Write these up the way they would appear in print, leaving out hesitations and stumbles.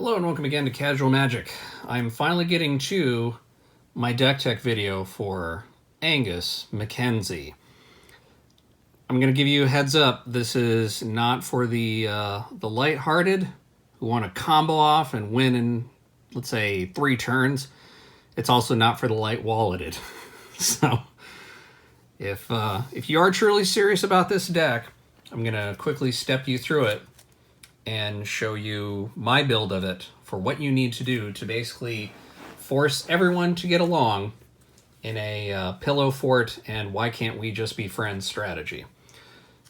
Hello and welcome again to Casual Magic. I'm finally getting to my deck tech video for Angus Mackenzie. I'm going to give you a heads up. This is not for the lighthearted who want to combo off and win in, let's say, 3 turns. It's also not for the light-walleted. So, if you are truly serious about this deck, I'm going to quickly step you through it and show you my build of it for what you need to do to basically force everyone to get along in a pillow fort and why can't we just be friends strategy.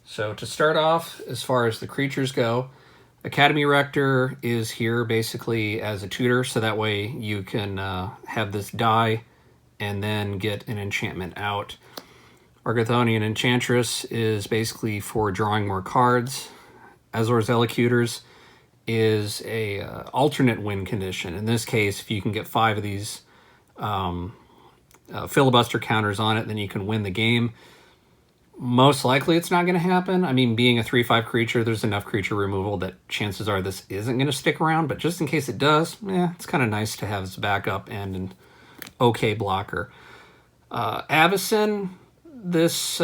So to start off, as far as the creatures go, Academy Rector is here basically as a tutor, so that way you can have this die and then get an enchantment out. Argathonian Enchantress is basically for drawing more cards. Azor's Elocutors is a alternate win condition. In this case, if you can get 5 of these filibuster counters on it, then you can win the game. Most likely it's not going to happen. I mean, being a 3/5 creature, there's enough creature removal that chances are this isn't going to stick around, but just in case it does, it's kind of nice to have as backup and an okay blocker. Avacyn, this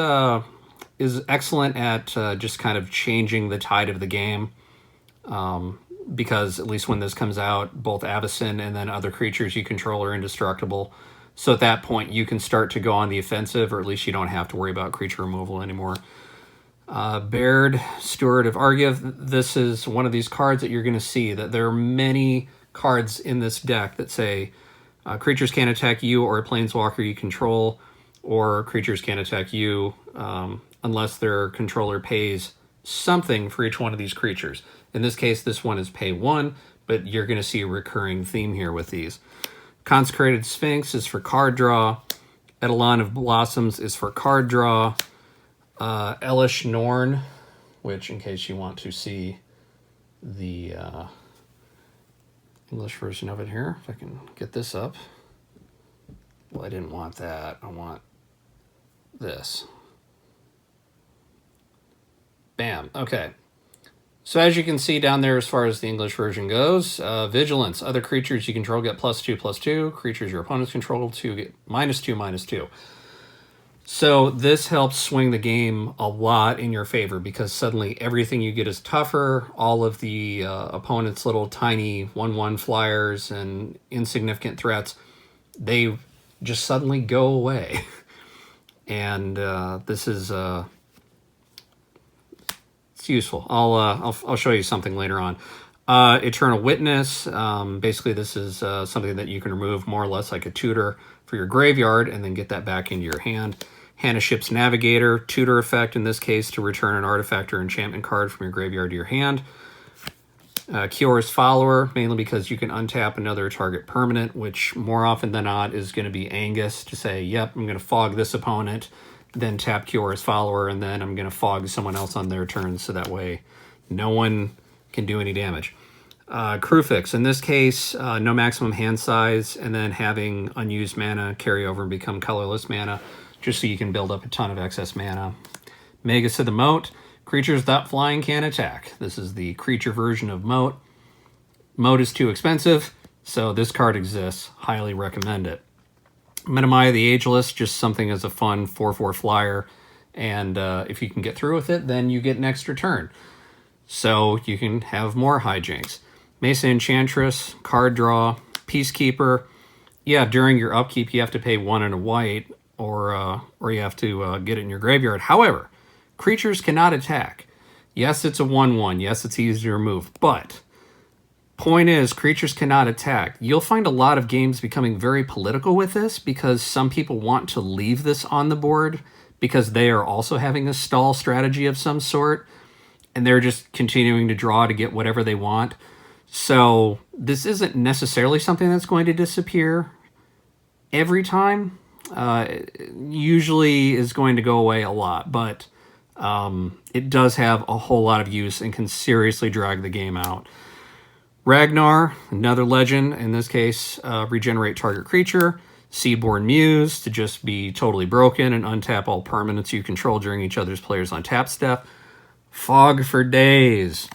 is excellent at just kind of changing the tide of the game, because at least when this comes out, both Avacyn and then other creatures you control are indestructible. So at that point, you can start to go on the offensive, or at least you don't have to worry about creature removal anymore. Baird, Steward of Argiv, this is one of these cards that you're going to see that there are many cards in this deck that say creatures can't attack you or a planeswalker you control, or creatures can't attack you unless their controller pays something for each one of these creatures. In this case, this one is pay 1, but you're going to see a recurring theme here with these. Consecrated Sphinx is for card draw. Eidolon of Blossoms is for card draw. Elish Norn, which, in case you want to see the English version of it here, if I can get this up. Well, I didn't want that. I want this. Bam. Okay. So as you can see down there, as far as the English version goes, Vigilance. Other creatures you control get +2/+2. Creatures your opponents control get -2/-2. So this helps swing the game a lot in your favor because suddenly everything you get is tougher. All of the opponent's little tiny 1/1 flyers and insignificant threats, they just suddenly go away. And this is it's useful. I'll show you something later on. Eternal Witness. Basically, this is something that you can remove more or less like a tutor for your graveyard and then get that back into your hand. Hannah Ship's Navigator, tutor effect in this case to return an artifact or enchantment card from your graveyard to your hand. Kior's Follower, mainly because you can untap another target permanent, which more often than not is going to be Angus to say, yep, I'm going to fog this opponent, then tap Kior's Follower, and then I'm going to fog someone else on their turn, so that way no one can do any damage. Crewfix, in this case, no maximum hand size, and then having unused mana carry over and become colorless mana, just so you can build up a ton of excess mana. Magus of the Moat, creatures without flying can attack. This is the creature version of Moat. Moat is too expensive, so this card exists. Highly recommend it. Metamaya the Ageless, just something as a fun 4/4 flyer, and if you can get through with it, then you get an extra turn. So you can have more hijinks. Mesa Enchantress, card draw. Peacekeeper, yeah, during your upkeep you have to pay 1 and a white, or you have to get it in your graveyard. However, creatures cannot attack. Yes, it's a 1/1. Yes, it's easy to remove, but point is, creatures cannot attack. You'll find a lot of games becoming very political with this because some people want to leave this on the board because they are also having a stall strategy of some sort, and they're just continuing to draw to get whatever they want. So this isn't necessarily something that's going to disappear every time. Usually is going to go away a lot, but it does have a whole lot of use and can seriously drag the game out. Ragnar, another legend, in this case, regenerate target creature. Seaborn Muse, to just be totally broken and untap all permanents you control during each other's players' untap step. Fog for days.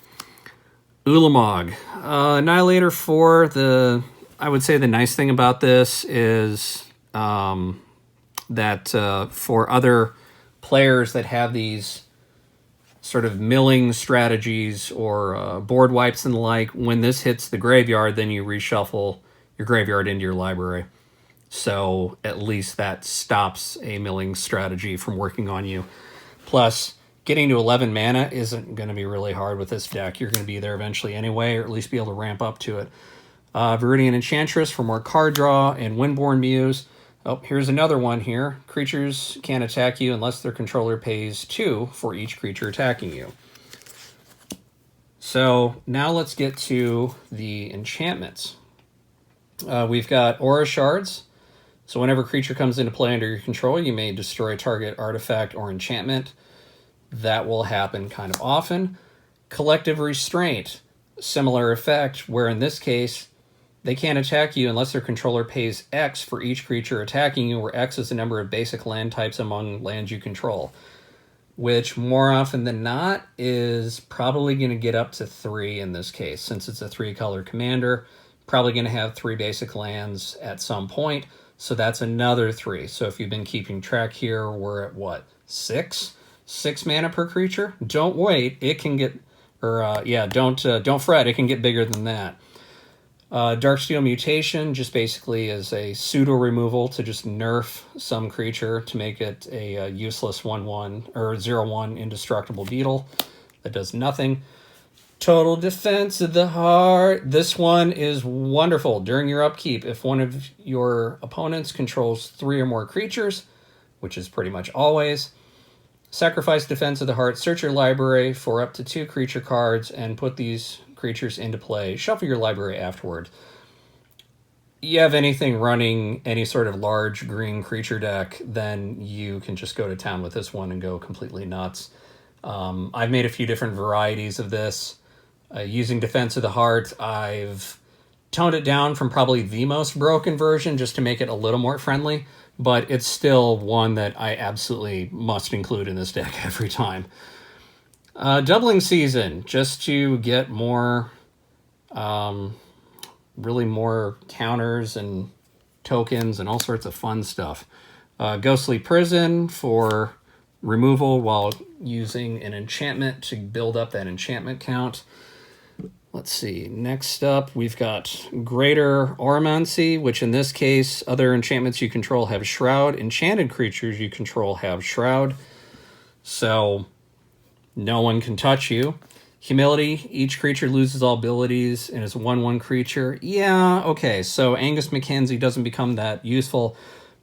Ulamog. Annihilator 4, I would say the nice thing about this is that for other players that have these sort of milling strategies or board wipes and the like, when this hits the graveyard, then you reshuffle your graveyard into your library. So at least that stops a milling strategy from working on you. Plus, getting to 11 mana isn't going to be really hard with this deck. You're going to be there eventually anyway, or at least be able to ramp up to it. Viridian Enchantress for more card draw, and Windborn Muse. Oh, here's another one here. Creatures can't attack you unless their controller pays 2 for each creature attacking you. So now let's get to the enchantments. We've got Aura Shards. So whenever a creature comes into play under your control, you may destroy target artifact or enchantment. That will happen kind of often. Collective Restraint. Similar effect, where in this case, they can't attack you unless their controller pays X for each creature attacking you, where X is the number of basic land types among lands you control, which more often than not is probably going to get up to 3 in this case. Since it's a 3-color commander, probably going to have 3 basic lands at some point, so that's another 3. So if you've been keeping track here, we're at what, 6? 6 mana per creature? Don't wait, it can get, don't fret, it can get bigger than that. Darksteel Mutation just basically is a pseudo removal to just nerf some creature to make it a useless 1/1 or 0/1 indestructible beetle that does nothing. Total Defense of the Heart. This one is wonderful. During your upkeep, if one of your opponents controls 3 or more creatures, which is pretty much always, sacrifice Defense of the Heart, search your library for up to 2 creature cards, and put these creatures into play. Shuffle your library afterward. You have anything running any sort of large green creature deck, then you can just go to town with this one and go completely nuts. I've made a few different varieties of this. Using Defense of the Heart, I've toned it down from probably the most broken version just to make it a little more friendly, but it's still one that I absolutely must include in this deck every time. Doubling Season, just to get more, really more counters and tokens and all sorts of fun stuff. Ghostly Prison for removal while using an enchantment to build up that enchantment count. Let's see, next up we've got Greater Oromancy, which in this case, other enchantments you control have Shroud. Enchanted creatures you control have Shroud. So no one can touch you. Humility, each creature loses all abilities and is a 1/1 creature. Yeah, okay, so Angus Mackenzie doesn't become that useful,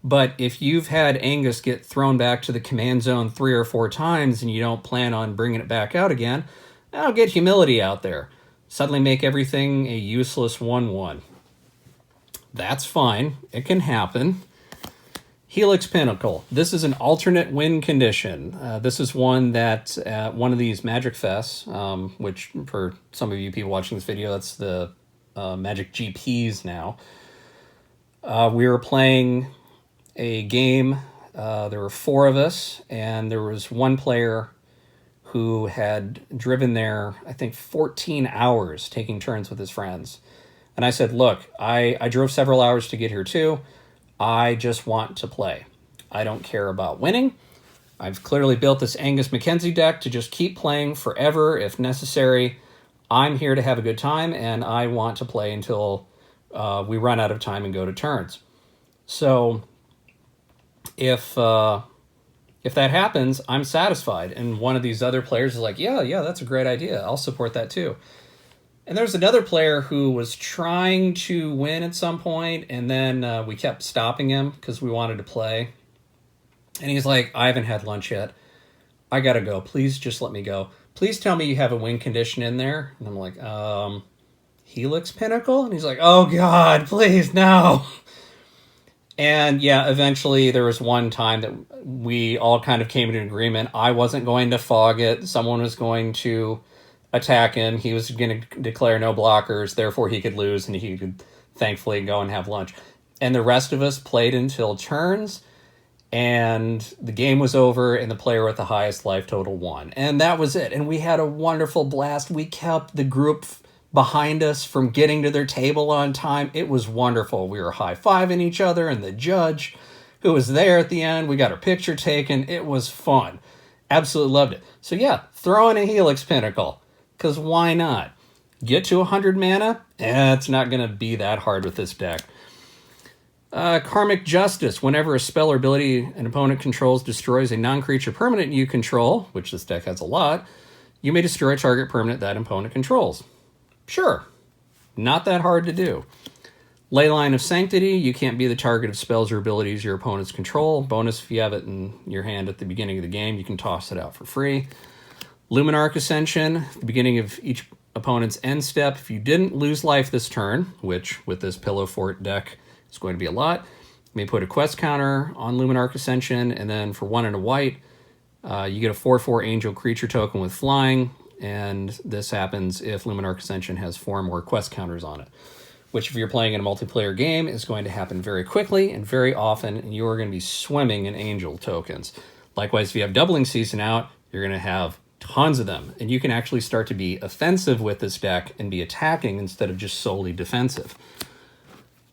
but if you've had Angus get thrown back to the command zone 3 or 4 times and you don't plan on bringing it back out again, I'll get Humility out there. Suddenly make everything a useless 1/1. That's fine, it can happen. Helix Pinnacle. This is an alternate win condition. This is one that at one of these Magic Fests, which for some of you people watching this video, that's the Magic GPs now. We were playing a game. There were 4 of us, and there was one player who had driven there, I think, 14 hours taking turns with his friends. And I said, look, I drove several hours to get here too. I just want to play. I don't care about winning. I've clearly built this Angus Mackenzie deck to just keep playing forever if necessary. I'm here to have a good time, and I want to play until we run out of time and go to turns. So if that happens, I'm satisfied. And one of these other players is like, yeah, that's a great idea. I'll support that too. And there's another player who was trying to win at some point, and then we kept stopping him because we wanted to play. And he's like, I haven't had lunch yet. I gotta go. Please just let me go. Please tell me you have a win condition in there. And I'm like, Helix Pinnacle? And he's like, oh God, please, no. And yeah, eventually there was one time that we all kind of came to an agreement. I wasn't going to fog it. Someone was going to attack him. He was going to declare no blockers, therefore he could lose and he could thankfully go and have lunch. And the rest of us played until turns, and the game was over, and the player with the highest life total won. And that was it. And we had a wonderful blast. We kept the group behind us from getting to their table on time. It was wonderful. We were high-fiving each other, and the judge who was there at the end, we got our picture taken. It was fun. Absolutely loved it. So yeah, throw in a Helix Pinnacle, because why not? Get to 100 mana? It's not going to be that hard with this deck. Karmic Justice. Whenever a spell or ability an opponent controls destroys a non-creature permanent you control, which this deck has a lot, you may destroy a target permanent that opponent controls. Sure. Not that hard to do. Leyline of Sanctity. You can't be the target of spells or abilities your opponents control. Bonus, if you have it in your hand at the beginning of the game, you can toss it out for free. Luminarch Ascension. At the beginning of each opponent's end step, if you didn't lose life this turn, which with this Pillow Fort deck is going to be a lot, you may put a quest counter on Luminarch Ascension, and then for 1 and a white, you get a 4/4 angel creature token with flying, and this happens if Luminarch Ascension has 4 or more quest counters on it, which if you're playing in a multiplayer game is going to happen very quickly and very often, and you are going to be swimming in angel tokens. Likewise, if you have Doubling Season out, you're going to have tons of them, and you can actually start to be offensive with this deck and be attacking instead of just solely defensive.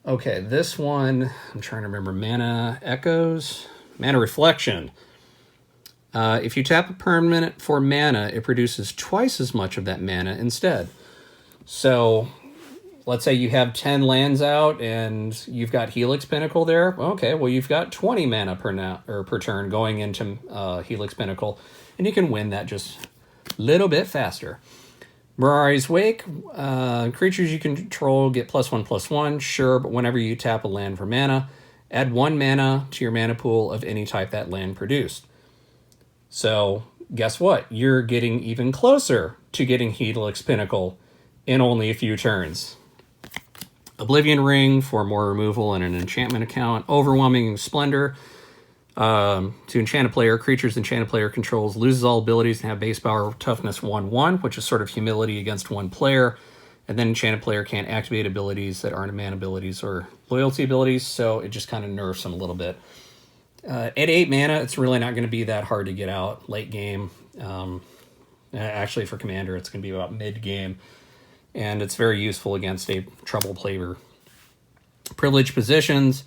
Okay, this one, I'm trying to remember, Mana Echoes? Mana Reflection. If you tap a permanent for mana, it produces twice as much of that mana instead. So let's say you have 10 lands out and you've got Helix Pinnacle there. Okay, well, you've got 20 mana per turn going into Helix Pinnacle, and you can win that just a little bit faster. Mirari's Wake. Creatures you control get +1/+1, sure, but whenever you tap a land for mana, add 1 mana to your mana pool of any type that land produced. So guess what? You're getting even closer to getting Helix Pinnacle in only a few turns. Oblivion Ring for more removal and an enchantment account. Overwhelming Splendor. To enchant a player, creatures enchanted player controls loses all abilities and have base power toughness 1/1, which is sort of humility against one player. And then enchanted player can't activate abilities that aren't mana abilities or loyalty abilities, so it just kind of nerfs them a little bit. At 8 mana, it's really not going to be that hard to get out late game. Actually, for Commander, it's going to be about mid-game. And it's very useful against a trouble player. Privileged Positions.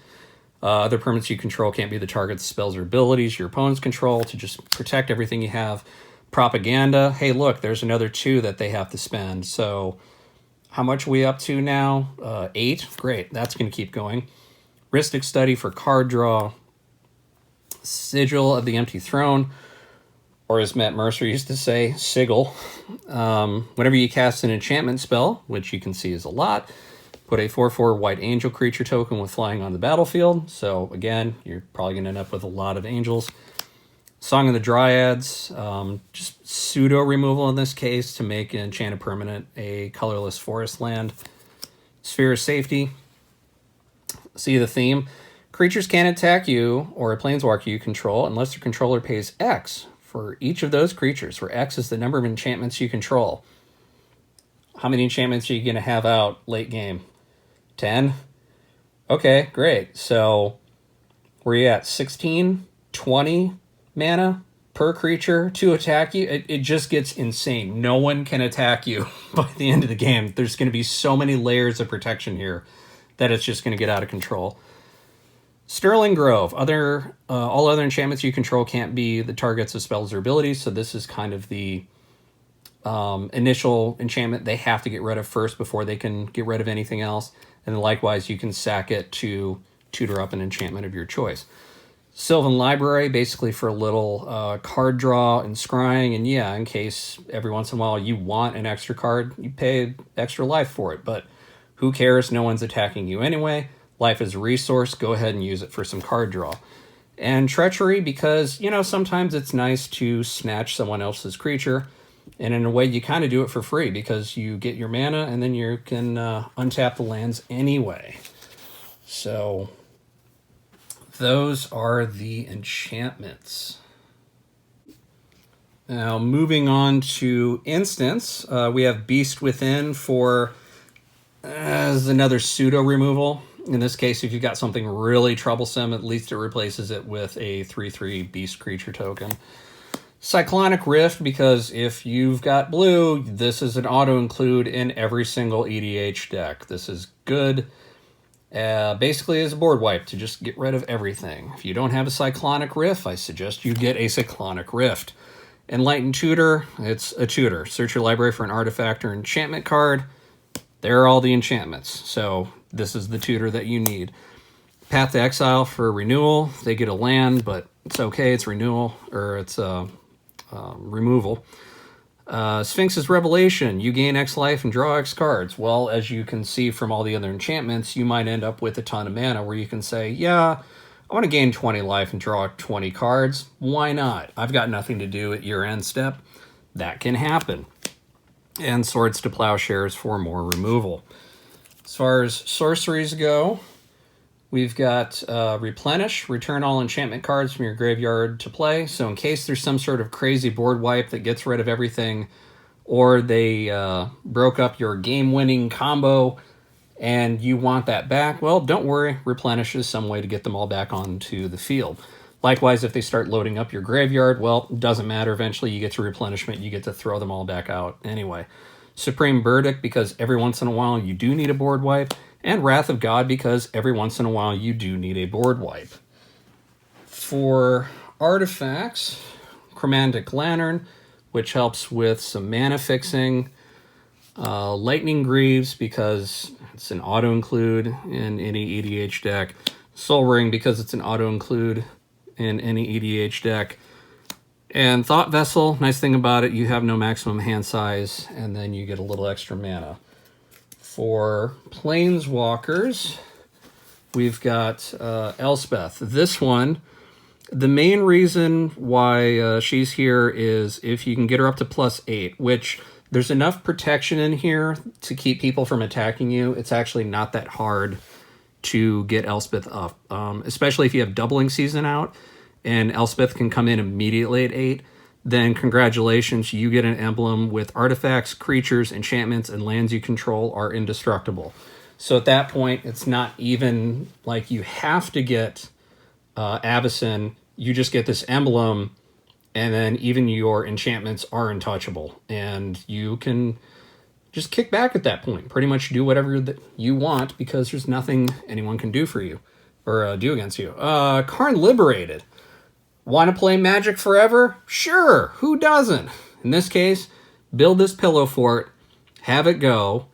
Other permanents you control can't be the target of spells or abilities your opponents control to just protect everything you have. Propaganda. Hey, look, there's another 2 that they have to spend. So how much are we up to now? 8? Great. That's going to keep going. Rhystic Study for card draw. Sigil of the Empty Throne, or as Matt Mercer used to say, Sigil. Whenever you cast an enchantment spell, which you can see is a lot, put a 4/4 white angel creature token with flying on the battlefield. So again, you're probably going to end up with a lot of angels. Song of the Dryads, just pseudo removal in this case to make an enchanted permanent a colorless forest land. Sphere of Safety. See the theme? Creatures can't attack you or a planeswalker you control unless your controller pays X for each of those creatures, where X is the number of enchantments you control. How many enchantments are you going to have out late game? 10? Okay, great. So where are you at? 16? 20 mana per creature to attack you? It just gets insane. No one can attack you by the end of the game. There's going to be so many layers of protection here that it's just going to get out of control. Sterling Grove. All other enchantments you control can't be the targets of spells or abilities, so this is kind of the initial enchantment they have to get rid of first before they can get rid of anything else. And then likewise, you can sack it to tutor up an enchantment of your choice. Sylvan Library, basically for a little card draw and scrying, and yeah, in case every once in a while you want an extra card, you pay extra life for it, but who cares? No one's attacking you anyway. Life is a resource. Go ahead and use it for some card draw. And Treachery, because, sometimes it's nice to snatch someone else's creature. And in a way, you kind of do it for free because you get your mana and then you can untap the lands anyway. So those are the enchantments. Now, moving on to instants, we have Beast Within for as another pseudo removal. In this case, if you've got something really troublesome, at least it replaces it with a 3/3 beast creature token. Cyclonic Rift, because if you've got blue, this is an auto-include in every single EDH deck. This is good, basically as a board wipe, to just get rid of everything. If you don't have a Cyclonic Rift, I suggest you get a Cyclonic Rift. Enlightened Tutor, it's a tutor. Search your library for an artifact or enchantment card. There are all the enchantments, so this is the tutor that you need. Path to Exile for renewal. They get a land, but it's okay, it's renewal, or it's removal. Sphinx's Revelation. You gain X life and draw X cards. Well, as you can see from all the other enchantments, you might end up with a ton of mana where you can say, yeah, I want to gain 20 life and draw 20 cards. Why not? I've got nothing to do at your end step. That can happen. And Swords to Plowshares for more removal. As far as sorceries go, we've got Replenish. Return all enchantment cards from your graveyard to play. So in case there's some sort of crazy board wipe that gets rid of everything, or they broke up your game-winning combo and you want that back, well, don't worry. Replenish is some way to get them all back onto the field. Likewise, if they start loading up your graveyard, well, it doesn't matter. Eventually, you get to replenishment. You get to throw them all back out anyway. Supreme Verdict, because every once in a while you do need a board wipe. And Wrath of God, because every once in a while you do need a board wipe. For artifacts, Chromatic Lantern, which helps with some mana fixing. Lightning Greaves, because it's an auto-include in any EDH deck. Soul Ring, because it's an auto-include in any EDH deck. And Thought Vessel, nice thing about it, you have no maximum hand size, and then you get a little extra mana. For Planeswalkers, we've got Elspeth. This one, the main reason why she's here is if you can get her up to +8, which there's enough protection in here to keep people from attacking you. It's actually not that hard to get Elspeth up, especially if you have Doubling Season out and Elspeth can come in immediately at 8. Then congratulations, you get an emblem with artifacts, creatures, enchantments, and lands you control are indestructible. So at that point, it's not even like you have to get Avacyn. You just get this emblem, and then even your enchantments are untouchable. And you can just kick back at that point. Pretty much do whatever that you want because there's nothing anyone can do for you or do against you. Karn Liberated. Want to play Magic forever? Sure, who doesn't? In this case, build this pillow fort, have it go,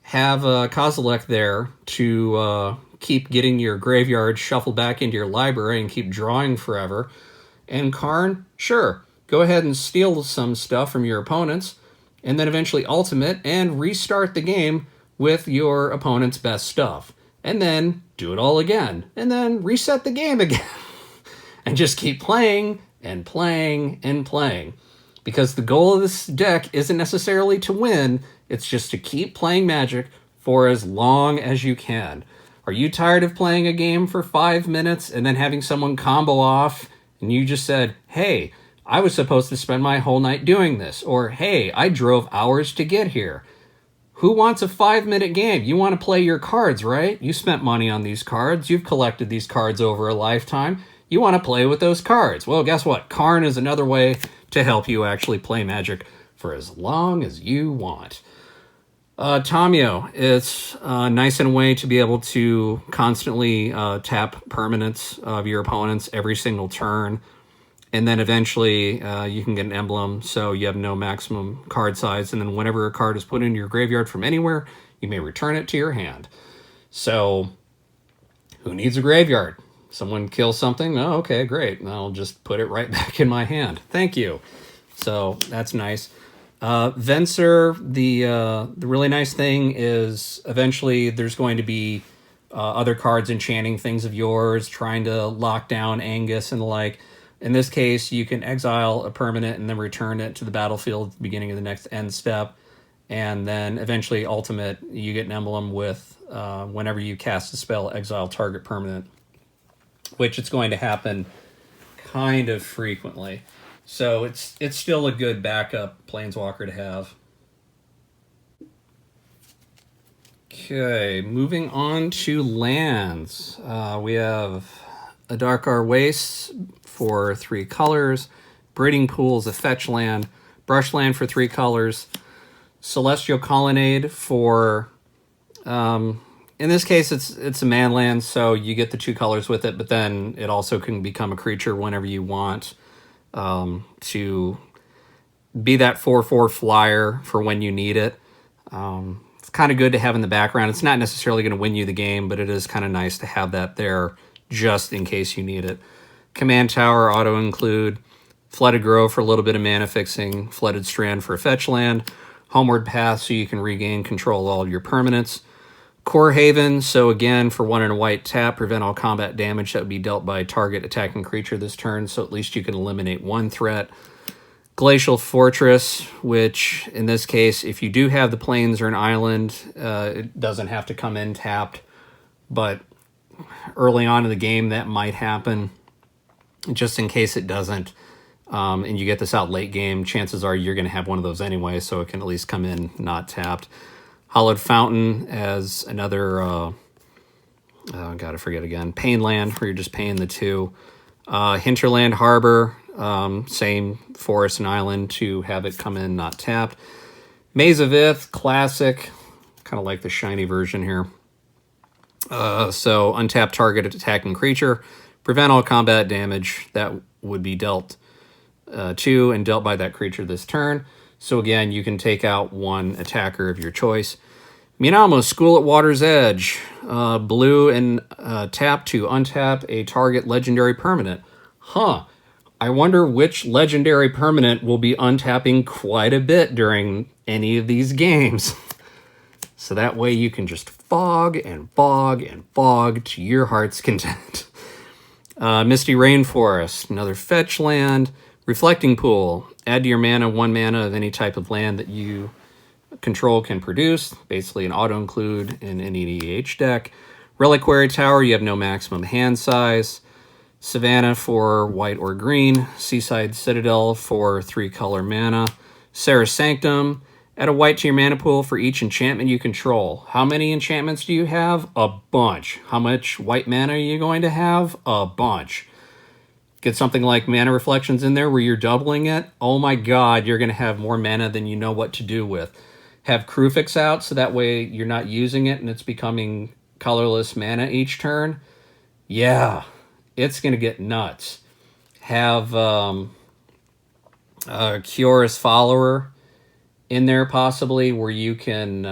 have Kozilek there to keep getting your graveyard shuffled back into your library and keep drawing forever. And Karn, sure, go ahead and steal some stuff from your opponents, and then eventually ultimate and restart the game with your opponent's best stuff. And then do it all again, and then reset the game again. And just keep playing and playing and playing. Because the goal of this deck isn't necessarily to win, it's just to keep playing Magic for as long as you can. Are you tired of playing a game for 5 minutes and then having someone combo off and you just said, hey, I was supposed to spend my whole night doing this, or hey, I drove hours to get here. Who wants a 5-minute game? You want to play your cards, right? You spent money on these cards. You've collected these cards over a lifetime. You want to play with those cards. Well, guess what? Karn is another way to help you actually play Magic for as long as you want. Tamio, it's nice in a way to be able to constantly tap permanents of your opponents every single turn. And then eventually you can get an emblem, so you have no maximum card size. And then whenever a card is put into your graveyard from anywhere, you may return it to your hand. So who needs a graveyard? Someone kills something? Oh, okay, great. I'll just put it right back in my hand. Thank you. So that's nice. Venser, the really nice thing is eventually there's going to be other cards enchanting things of yours, trying to lock down Angus and the like. In this case, you can exile a permanent and then return it to the battlefield at the beginning of the next end step. And then eventually ultimate, you get an emblem with whenever you cast a spell, exile target permanent, which it's going to happen kind of frequently. So it's still a good backup Planeswalker to have. Okay, moving on to lands. We have Adarkar Wastes for 3 colors. Breeding Pool is a fetch land. Brushland for 3 colors. Celestial Colonnade for, in this case, it's a man land, so you get the 2 colors with it, but then it also can become a creature whenever you want, to be that 4/4 flyer for when you need it. It's kind of good to have in the background. It's not necessarily going to win you the game, but it is kind of nice to have that there just in case you need it. Command Tower, auto-include. Flooded Grove for a little bit of mana fixing. Flooded Strand for a fetch land. Homeward Path so you can regain control of all your permanents. Core Haven, so again, for 1 and a white tap, prevent all combat damage that would be dealt by target attacking creature this turn, so at least you can eliminate 1 threat. Glacial Fortress, which in this case, if you do have the plains or an island, it doesn't have to come in tapped, but early on in the game that might happen. Just in case it doesn't, and you get this out late game, chances are you're going to have one of those anyway, so it can at least come in not tapped. Hallowed Fountain as another, oh god, I forget again, Pain Land, where you're just paying the 2. Hinterland Harbor, same forest and island to have it come in not tapped. Maze of Ith, classic, kind of like the shiny version here. So untap target attacking creature, prevent all combat damage that would be dealt to and dealt by that creature this turn. So again, you can take out 1 attacker of your choice. Minamo, School at Water's Edge. Blue and tap to untap a target legendary permanent. Huh. I wonder which legendary permanent will be untapping quite a bit during any of these games. So that way you can just fog and fog and fog to your heart's content. Misty Rainforest, another fetch land. Reflecting Pool, add to your mana 1 mana of any type of land that you control can produce. Basically an auto-include in an EDH deck. Reliquary Tower, you have no maximum hand size. Savannah for white or green. Seaside Citadel for 3 color mana. Sarah's Sanctum, add a white to your mana pool for each enchantment you control. How many enchantments do you have? A bunch. How much white mana are you going to have? A bunch. Get something like Mana Reflections in there where you're doubling it. Oh my god, you're going to have more mana than you know what to do with. Have Krufix out so that way you're not using it and it's becoming colorless mana each turn. Yeah, it's going to get nuts. Have Kior's Follower in there possibly where you can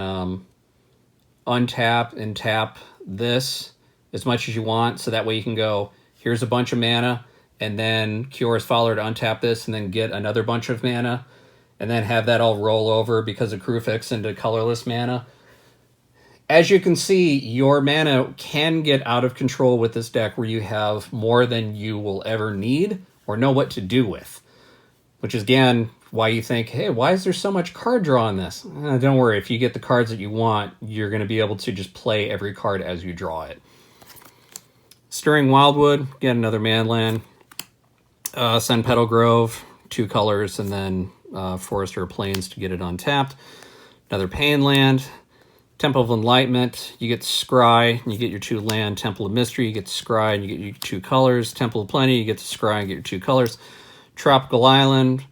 untap and tap this as much as you want so that way you can go, here's a bunch of mana, and then Kior's Follower to untap this and then get another bunch of mana, and then have that all roll over because of Krufix into colorless mana. As you can see, your mana can get out of control with this deck where you have more than you will ever need or know what to do with. Which is, again, why you think, hey, why is there so much card draw in this? Don't worry, if you get the cards that you want, you're going to be able to just play every card as you draw it. Stirring Wildwood, get another man land. Sun Petal Grove, 2 colors, and then Forest or Plains to get it untapped. Another Pain Land. Temple of Enlightenment, you get Scry, and you get your 2 land. Temple of Mystery, you get Scry, and you get your 2 colors. Temple of Plenty, you get to Scry and get your 2 colors. Tropical Island,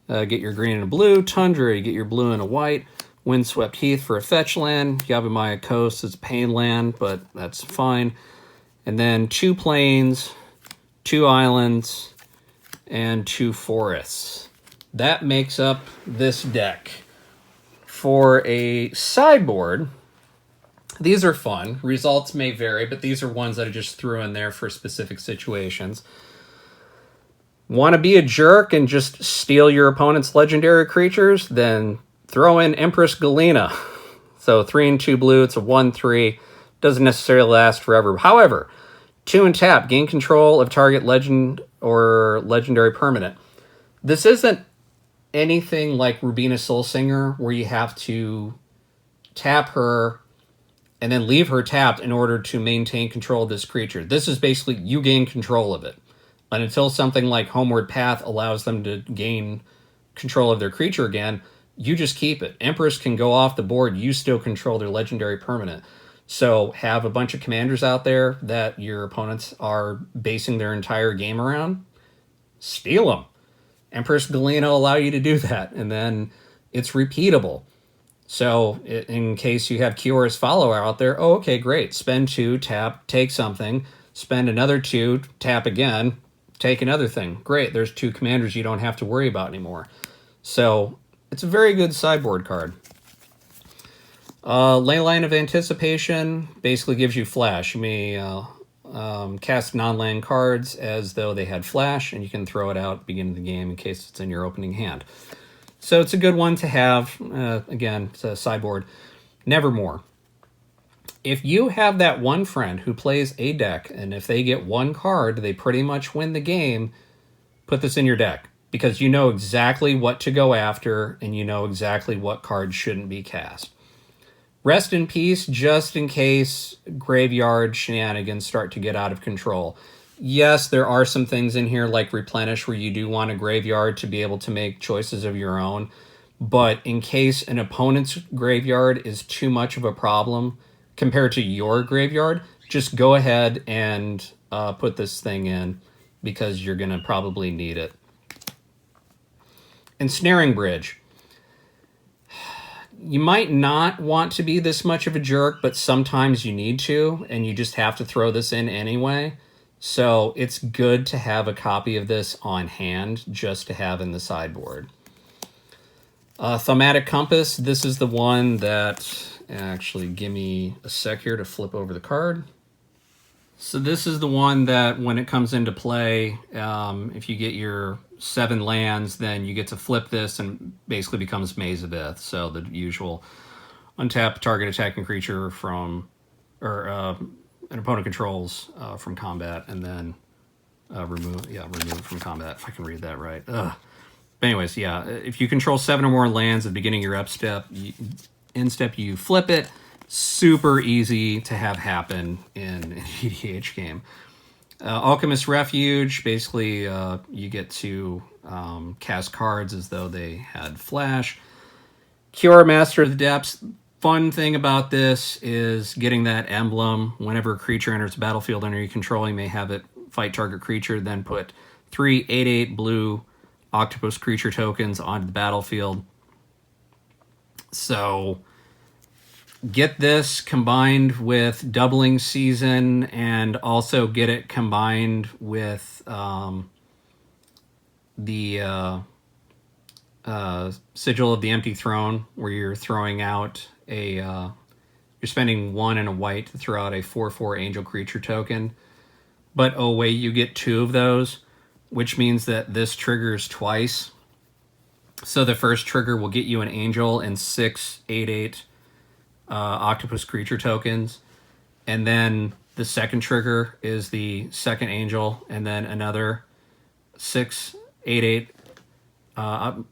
get your green and a blue. Tundra, you get your blue and a white. Windswept Heath for a fetch land. Yavimaya Coast is a pain land, but that's fine. And then 2 plains, 2 islands, and 2 forests. That makes up this deck. For a sideboard, these are fun. Results may vary, but these are ones that I just threw in there for specific situations. Want to be a jerk and just steal your opponent's legendary creatures? Then throw in Empress Galena. So 3 and 2 blue, it's a 1/3. Doesn't necessarily last forever. However, 2 and tap, gain control of target legend or legendary permanent. This isn't anything like Rubina Soulsinger where you have to tap her and then leave her tapped in order to maintain control of this creature. This is basically you gain control of it. And until something like Homeward Path allows them to gain control of their creature again, you just keep it. Empress can go off the board, you still control their legendary permanent. So have a bunch of commanders out there that your opponents are basing their entire game around. Steal them. Empress Galena will allow you to do that, and then it's repeatable. So in case you have Curious Follower out there, oh, okay, great. Spend 2, tap, take something. Spend another 2, tap again, take another thing. Great, there's 2 commanders you don't have to worry about anymore. So it's a very good sideboard card. Leyline of Anticipation basically gives you flash. You may cast non-land cards as though they had flash, and you can throw it out at the beginning of the game in case it's in your opening hand. So it's a good one to have. Again, it's a sideboard. Nevermore. If you have that one friend who plays a deck, and if they get 1 card, they pretty much win the game, put this in your deck. Because you know exactly what to go after, and you know exactly what cards shouldn't be cast. Rest in peace, just in case graveyard shenanigans start to get out of control. Yes, there are some things in here like Replenish where you do want a graveyard to be able to make choices of your own. But in case an opponent's graveyard is too much of a problem compared to your graveyard, just go ahead and put this thing in because you're going to probably need it. Ensnaring Bridge. You might not want to be this much of a jerk, but sometimes you need to, and you just have to throw this in anyway. So it's good to have a copy of this on hand just to have in the sideboard. Thaumatic Compass, this is the one that... Actually, give me a sec here to flip over the card. So this is the one that when it comes into play, if you get your 7 lands, then you get to flip this and basically becomes Maze of Ith. So the usual untap target attacking creature from... or an opponent controls from combat, and then remove it from combat, if I can read that right. Ugh. But anyways, yeah, if you control 7 or more lands at the beginning of your end step, you flip it. Super easy to have happen in an EDH game. Alchemist Refuge, basically you get to cast cards as though they had flash. Cure Master of the Depths. Fun thing about this is getting that emblem. Whenever a creature enters the battlefield under your control, you may have it fight target creature, then put 3 8/8 blue octopus creature tokens onto the battlefield. So get this combined with Doubling Season, and also get it combined with the Sigil of the Empty Throne, where you're throwing out you're spending 1 and a white to throw out a 4/4 angel creature token. But oh wait, you get 2 of those, which means that this triggers twice. So the first trigger will get you an angel and 6 8/8 octopus creature tokens. And then the second trigger is the second angel, and then another 6 8/8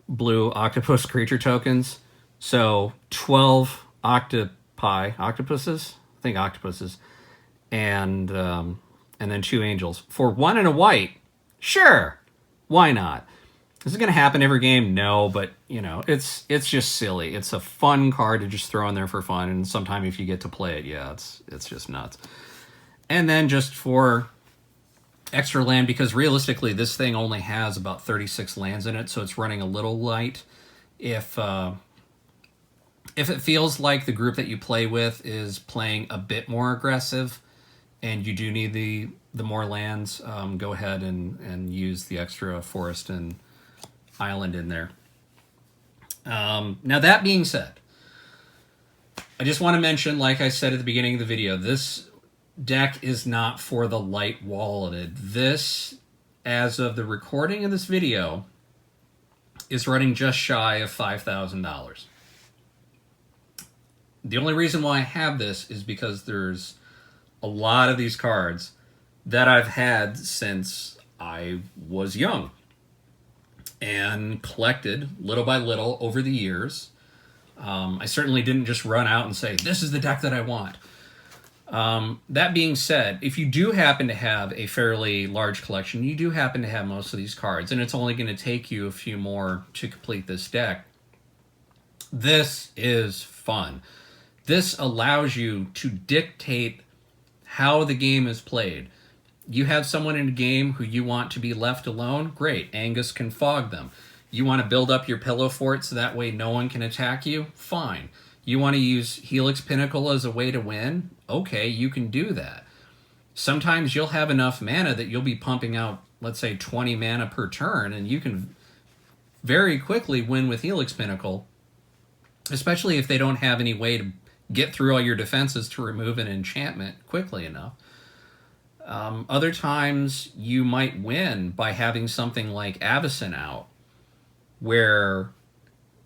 blue octopus creature tokens. So 12 octopuses, I think octopuses, and then 2 angels for 1 and a white. Sure, why not? Is it going to happen every game? No, but you know, it's just silly. It's a fun card to just throw in there for fun, and sometime if you get to play it, yeah, it's just nuts. And then just for extra land, because realistically this thing only has about 36 lands in it, so it's running a little light. If it feels like the group that you play with is playing a bit more aggressive and you do need the more lands, go ahead and use the extra forest and island in there. Now that being said, I just want to mention, like I said at the beginning of the video, this deck is not for the light walleted. This, as of the recording of this video, is running just shy of $5,000. The only reason why I have this is because there's a lot of these cards that I've had since I was young and collected little by little over the years. I certainly didn't just run out and say, this is the deck that I want. That being said, if you do happen to have a fairly large collection, you do happen to have most of these cards, and it's only going to take you a few more to complete this deck, this is fun. This allows you to dictate how the game is played. You have someone in a game who you want to be left alone? Great, Angus can fog them. You want to build up your pillow fort so that way no one can attack you? Fine. You want to use Helix Pinnacle as a way to win? Okay, you can do that. Sometimes you'll have enough mana that you'll be pumping out, let's say, 20 mana per turn, and you can very quickly win with Helix Pinnacle, especially if they don't have any way to get through all your defenses to remove an enchantment quickly enough. Other times you might win by having something like Avacyn out, where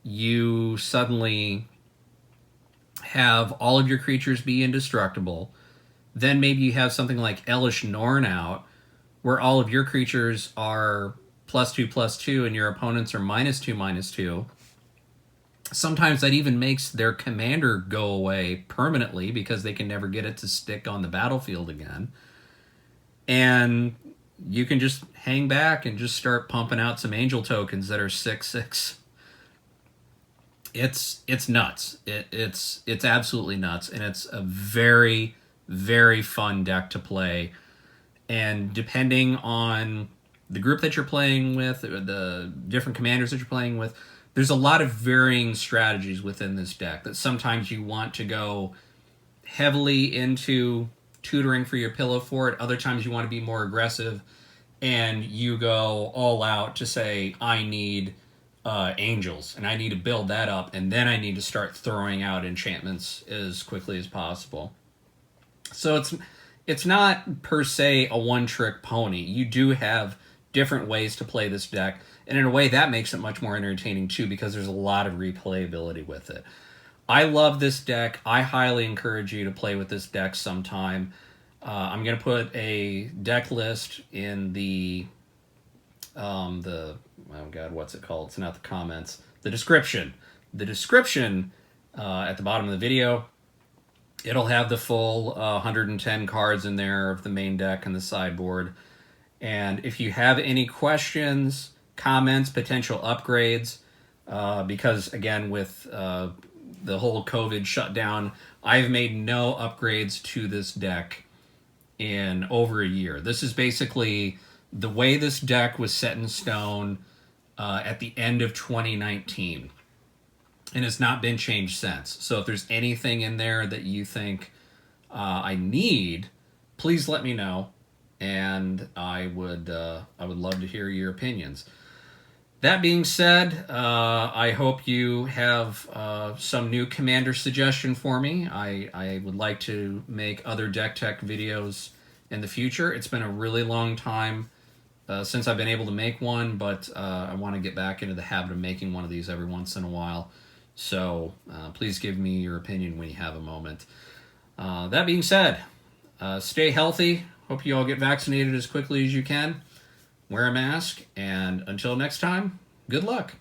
you suddenly have all of your creatures be indestructible. Then maybe you have something like Elish Norn out, where all of your creatures are +2/+2 and your opponents are -2/-2. Sometimes that even makes their commander go away permanently because they can never get it to stick on the battlefield again. And you can just hang back and just start pumping out some angel tokens that are 6/6. It's nuts. It's absolutely nuts, and it's a very, very fun deck to play. And depending on the group that you're playing with, the different commanders that you're playing with, there's a lot of varying strategies within this deck. That sometimes you want to go heavily into tutoring for your pillow fort. Other times you want to be more aggressive and you go all out to say, I need angels and I need to build that up, and then I need to start throwing out enchantments as quickly as possible. So it's not per se a one-trick pony. You do have different ways to play this deck, and in a way that makes it much more entertaining too, because there's a lot of replayability with it. I love this deck. I highly encourage you to play with this deck sometime. I'm going to put a deck list in the oh god, what's it called? It's not the comments. The description. The description at the bottom of the video. It'll have the full 110 cards in there of the main deck and the sideboard. And if you have any questions, comments, potential upgrades, because again, with the whole COVID shutdown, I've made no upgrades to this deck in over a year. This is basically the way this deck was set in stone at the end of 2019. And it's not been changed since. So if there's anything in there that you think I need, please let me know, and I would love to hear your opinions. That being said, I hope you have some new commander suggestion for me. I would like to make other deck tech videos in the future. It's been a really long time since I've been able to make one, but I want to get back into the habit of making one of these every once in a while. So please give me your opinion when you have a moment. That being said, stay healthy. Hope you all get vaccinated as quickly as you can. Wear a mask, and until next time, good luck.